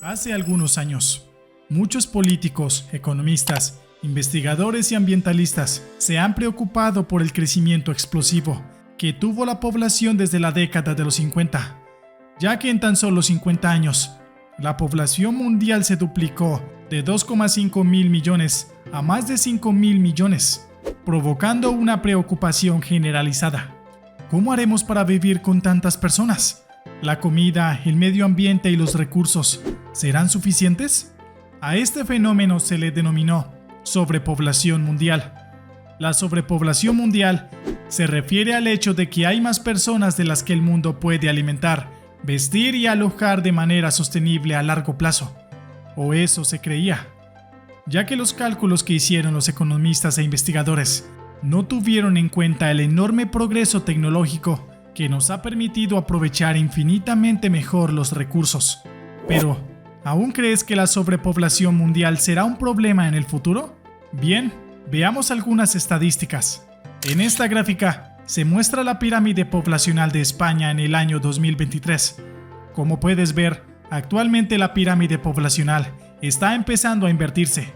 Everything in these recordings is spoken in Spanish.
Hace algunos años, muchos políticos, economistas, investigadores y ambientalistas se han preocupado por el crecimiento explosivo que tuvo la población desde la década de los 50, ya que en tan solo 50 años, la población mundial se duplicó de 2,5 mil millones a más de 5 mil millones, provocando una preocupación generalizada. ¿Cómo haremos para vivir con tantas personas? ¿La comida, el medio ambiente y los recursos serán suficientes? A este fenómeno se le denominó sobrepoblación mundial. La sobrepoblación mundial se refiere al hecho de que hay más personas de las que el mundo puede alimentar, vestir y alojar de manera sostenible a largo plazo. O eso se creía, ya que los cálculos que hicieron los economistas e investigadores no tuvieron en cuenta el enorme progreso tecnológico que nos ha permitido aprovechar infinitamente mejor los recursos. Pero, ¿aún crees que la sobrepoblación mundial será un problema en el futuro? Bien, veamos algunas estadísticas. En esta gráfica se muestra la pirámide poblacional de España en el año 2023. Como puedes ver, actualmente la pirámide poblacional está empezando a invertirse.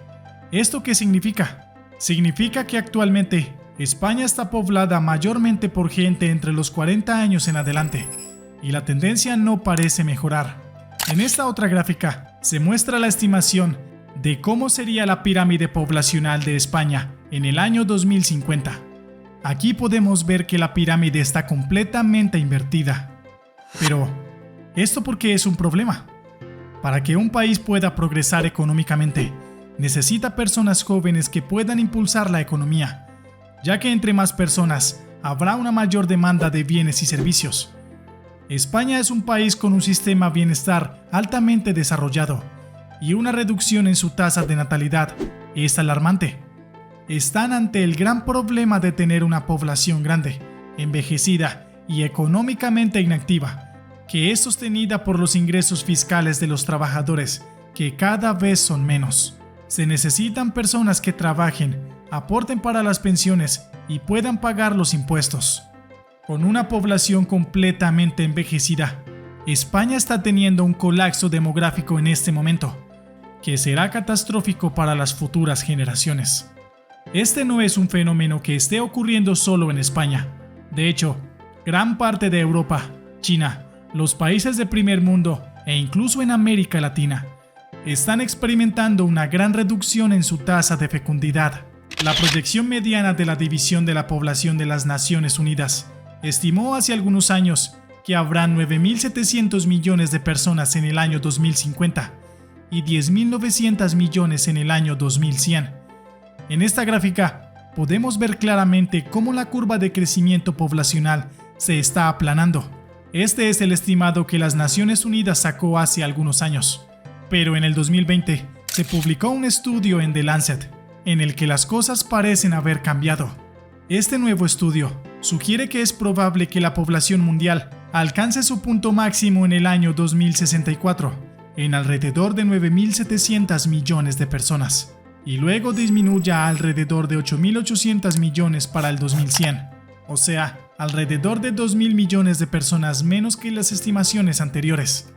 ¿Esto qué significa? Significa que actualmente España está poblada mayormente por gente entre los 40 años en adelante, y la tendencia no parece mejorar. En esta otra gráfica se muestra la estimación de cómo sería la pirámide poblacional de España en el año 2050. Aquí podemos ver que la pirámide está completamente invertida. Pero, ¿esto por qué es un problema? Para que un país pueda progresar económicamente, necesita personas jóvenes que puedan impulsar la economía, ya que entre más personas habrá una mayor demanda de bienes y servicios. España es un país con un sistema de bienestar altamente desarrollado y una reducción en su tasa de natalidad es alarmante. Están ante el gran problema de tener una población grande, envejecida y económicamente inactiva, que es sostenida por los ingresos fiscales de los trabajadores, que cada vez son menos. Se necesitan personas que trabajen, aporten para las pensiones y puedan pagar los impuestos. Con una población completamente envejecida, España está teniendo un colapso demográfico en este momento, que será catastrófico para las futuras generaciones. Este no es un fenómeno que esté ocurriendo solo en España. De hecho, gran parte de Europa, China, los países de primer mundo e incluso en América Latina están experimentando una gran reducción en su tasa de fecundidad. La proyección mediana de la División de la Población de las Naciones Unidas estimó hace algunos años que habrá 9.700 millones de personas en el año 2050 y 10.900 millones en el año 2100. En esta gráfica podemos ver claramente cómo la curva de crecimiento poblacional se está aplanando. Este es el estimado que las Naciones Unidas sacó hace algunos años. Pero en el 2020 se publicó un estudio en The Lancet en el que las cosas parecen haber cambiado. Este nuevo estudio sugiere que es probable que la población mundial alcance su punto máximo en el año 2064, en alrededor de 9.700 millones de personas, y luego disminuya a alrededor de 8.800 millones para el 2100, o sea, alrededor de 2.000 millones de personas menos que las estimaciones anteriores.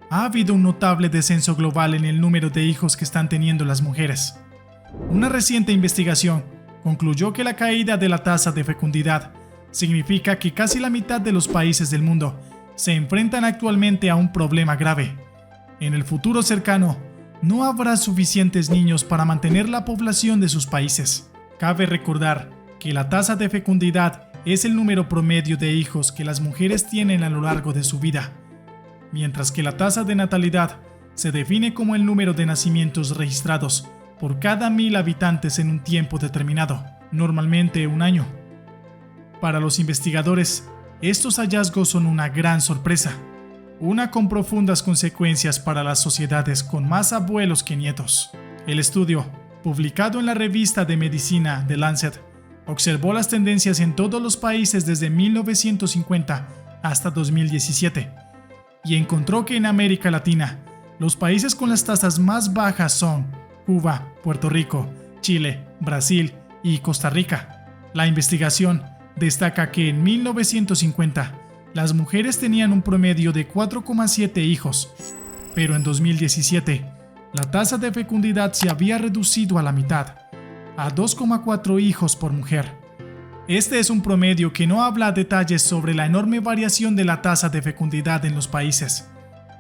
Ha habido un notable descenso global en el número de hijos que están teniendo las mujeres. Una reciente investigación concluyó que la caída de la tasa de fecundidad significa que casi la mitad de los países del mundo se enfrentan actualmente a un problema grave. En el futuro cercano, no habrá suficientes niños para mantener la población de sus países. Cabe recordar que la tasa de fecundidad es el número promedio de hijos que las mujeres tienen a lo largo de su vida, mientras que la tasa de natalidad se define como el número de nacimientos registrados por cada 1.000 habitantes en un tiempo determinado, normalmente un año. Para los investigadores, estos hallazgos son una gran sorpresa, una con profundas consecuencias para las sociedades con más abuelos que nietos. El estudio, publicado en la revista de medicina The Lancet, observó las tendencias en todos los países desde 1950 hasta 2017 y encontró que en América Latina, los países con las tasas más bajas son Cuba, Puerto Rico, Chile, Brasil y Costa Rica. La investigación destaca que en 1950 las mujeres tenían un promedio de 4,7 hijos, pero en 2017 la tasa de fecundidad se había reducido a la mitad, a 2,4 hijos por mujer. Este es un promedio que no habla detalles sobre la enorme variación de la tasa de fecundidad en los países,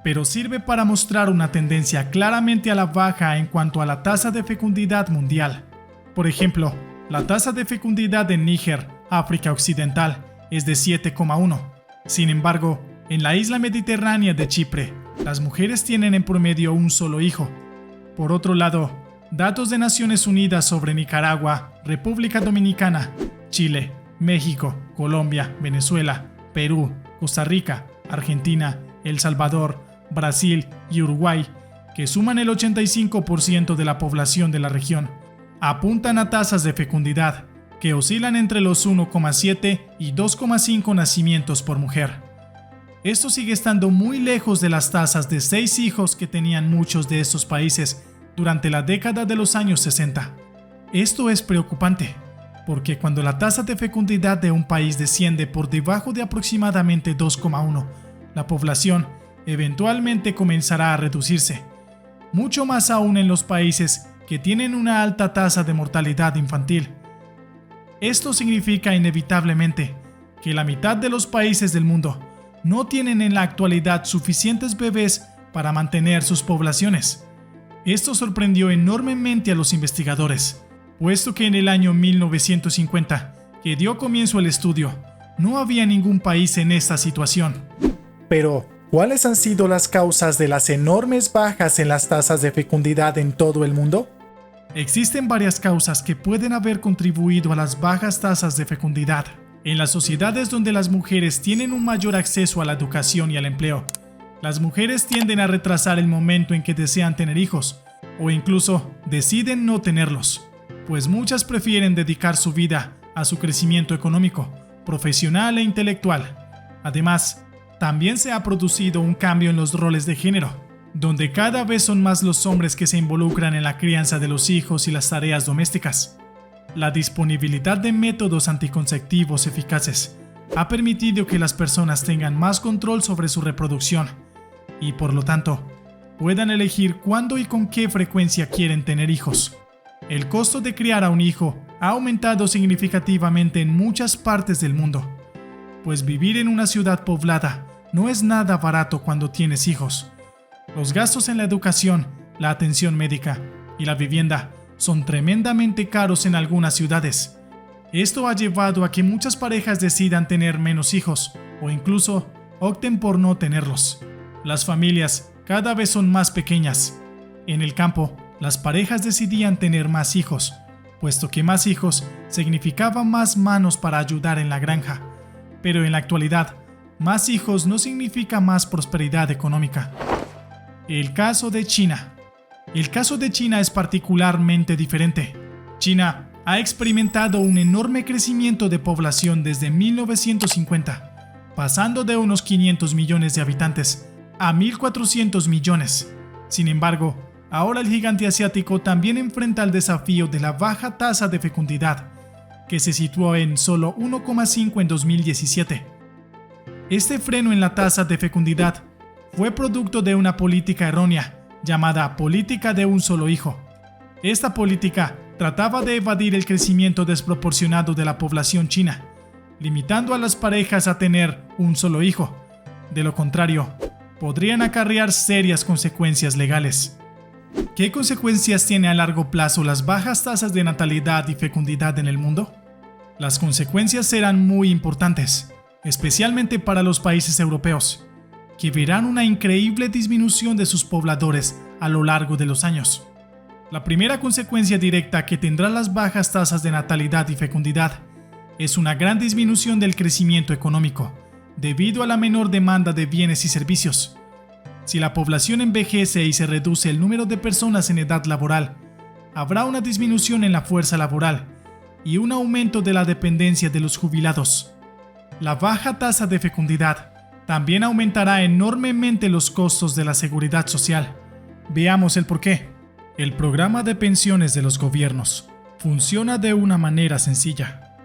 pero sirve para mostrar una tendencia claramente a la baja en cuanto a la tasa de fecundidad mundial. Por ejemplo, la tasa de fecundidad en Níger, África Occidental, es de 7,1. Sin embargo, en la isla mediterránea de Chipre, las mujeres tienen en promedio un solo hijo. Por otro lado, datos de Naciones Unidas sobre Nicaragua, República Dominicana, Chile, México, Colombia, Venezuela, Perú, Costa Rica, Argentina, El Salvador, Brasil y Uruguay, que suman el 85% de la población de la región, apuntan a tasas de fecundidad que oscilan entre los 1,7 y 2,5 nacimientos por mujer. Esto sigue estando muy lejos de las tasas de 6 hijos que tenían muchos de estos países durante la década de los años 60. Esto es preocupante, porque cuando la tasa de fecundidad de un país desciende por debajo de aproximadamente 2,1, la población eventualmente comenzará a reducirse, mucho más aún en los países que tienen una alta tasa de mortalidad infantil. Esto significa inevitablemente que la mitad de los países del mundo no tienen en la actualidad suficientes bebés para mantener sus poblaciones. Esto sorprendió enormemente a los investigadores, puesto que en el año 1950, que dio comienzo el estudio, no había ningún país en esta situación. Pero, ¿cuáles han sido las causas de las enormes bajas en las tasas de fecundidad en todo el mundo? Existen varias causas que pueden haber contribuido a las bajas tasas de fecundidad. En las sociedades donde las mujeres tienen un mayor acceso a la educación y al empleo, las mujeres tienden a retrasar el momento en que desean tener hijos, o incluso deciden no tenerlos, pues muchas prefieren dedicar su vida a su crecimiento económico, profesional e intelectual. Además, también se ha producido un cambio en los roles de género, donde cada vez son más los hombres que se involucran en la crianza de los hijos y las tareas domésticas. La disponibilidad de métodos anticonceptivos eficaces ha permitido que las personas tengan más control sobre su reproducción y, por lo tanto, puedan elegir cuándo y con qué frecuencia quieren tener hijos. El costo de criar a un hijo ha aumentado significativamente en muchas partes del mundo, pues vivir en una ciudad poblada no es nada barato cuando tienes hijos. Los gastos en la educación, la atención médica y la vivienda son tremendamente caros en algunas ciudades. Esto ha llevado a que muchas parejas decidan tener menos hijos o incluso opten por no tenerlos. Las familias cada vez son más pequeñas. En el campo, las parejas decidían tener más hijos, puesto que más hijos significaba más manos para ayudar en la granja. Pero en la actualidad, más hijos no significa más prosperidad económica. El caso de China. El caso de China es particularmente diferente. China ha experimentado un enorme crecimiento de población desde 1950, pasando de unos 500 millones de habitantes a 1.400 millones. Sin embargo, ahora el gigante asiático también enfrenta el desafío de la baja tasa de fecundidad, que se situó en solo 1,5 en 2017. Este freno en la tasa de fecundidad fue producto de una política errónea llamada política de un solo hijo. Esta política trataba de evadir el crecimiento desproporcionado de la población china, limitando a las parejas a tener un solo hijo. De lo contrario, podrían acarrear serias consecuencias legales. ¿Qué consecuencias tiene a largo plazo las bajas tasas de natalidad y fecundidad en el mundo? Las consecuencias serán muy importantes, especialmente para los países europeos, que verán una increíble disminución de sus pobladores a lo largo de los años. La primera consecuencia directa que tendrán las bajas tasas de natalidad y fecundidad es una gran disminución del crecimiento económico, debido a la menor demanda de bienes y servicios. Si la población envejece y se reduce el número de personas en edad laboral, habrá una disminución en la fuerza laboral y un aumento de la dependencia de los jubilados. La baja tasa de fecundidad también aumentará enormemente los costos de la seguridad social. Veamos el porqué. El programa de pensiones de los gobiernos funciona de una manera sencilla.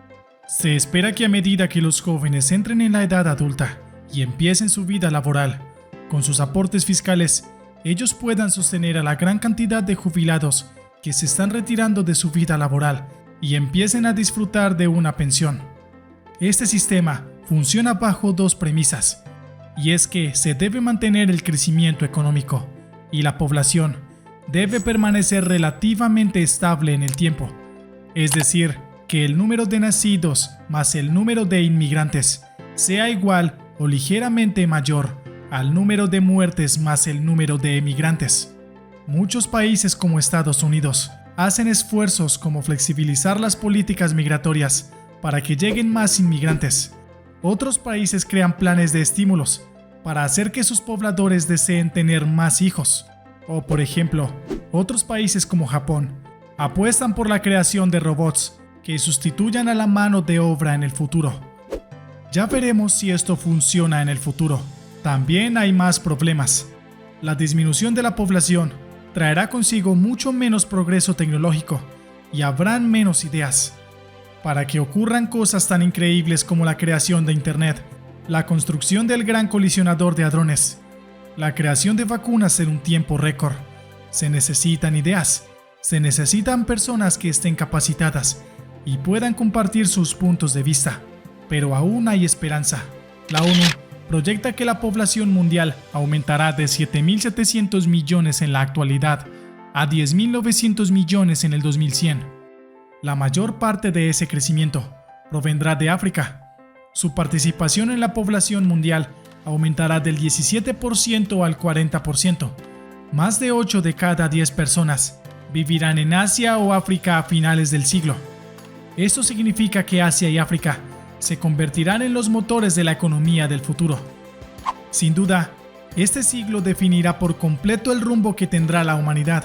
Se espera que a medida que los jóvenes entren en la edad adulta y empiecen su vida laboral, con sus aportes fiscales, ellos puedan sostener a la gran cantidad de jubilados que se están retirando de su vida laboral y empiecen a disfrutar de una pensión. Este sistema funciona bajo dos premisas, y es que se debe mantener el crecimiento económico y la población debe permanecer relativamente estable en el tiempo, es decir, que el número de nacidos más el número de inmigrantes sea igual o ligeramente mayor al número de muertes más el número de emigrantes. Muchos países como Estados Unidos hacen esfuerzos como flexibilizar las políticas migratorias para que lleguen más inmigrantes. Otros países crean planes de estímulos para hacer que sus pobladores deseen tener más hijos. O por ejemplo, otros países como Japón apuestan por la creación de robots que sustituyan a la mano de obra en el futuro. Ya veremos si esto funciona en el futuro. También hay más problemas. La disminución de la población traerá consigo mucho menos progreso tecnológico y habrán menos ideas. Para que ocurran cosas tan increíbles como la creación de Internet, la construcción del gran colisionador de hadrones, la creación de vacunas en un tiempo récord, se necesitan ideas, se necesitan personas que estén capacitadas y puedan compartir sus puntos de vista. Pero aún hay esperanza. La ONU proyecta que la población mundial aumentará de 7.700 millones en la actualidad a 10.900 millones en el 2100. La mayor parte de ese crecimiento provendrá de África. Su participación en la población mundial aumentará del 17% al 40%. Más de 8 de cada 10 personas vivirán en Asia o África a finales del siglo. Esto significa que Asia y África se convertirán en los motores de la economía del futuro. Sin duda, este siglo definirá por completo el rumbo que tendrá la humanidad,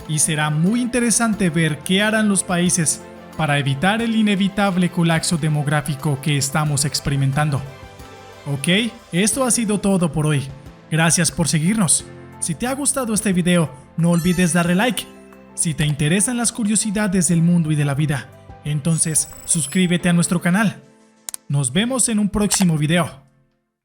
y será muy interesante ver qué harán los países para evitar el inevitable colapso demográfico que estamos experimentando. Ok, esto ha sido todo por hoy. Gracias por seguirnos. Si te ha gustado este video, no olvides darle like. Si te interesan las curiosidades del mundo y de la vida, entonces suscríbete a nuestro canal. Nos vemos en un próximo video.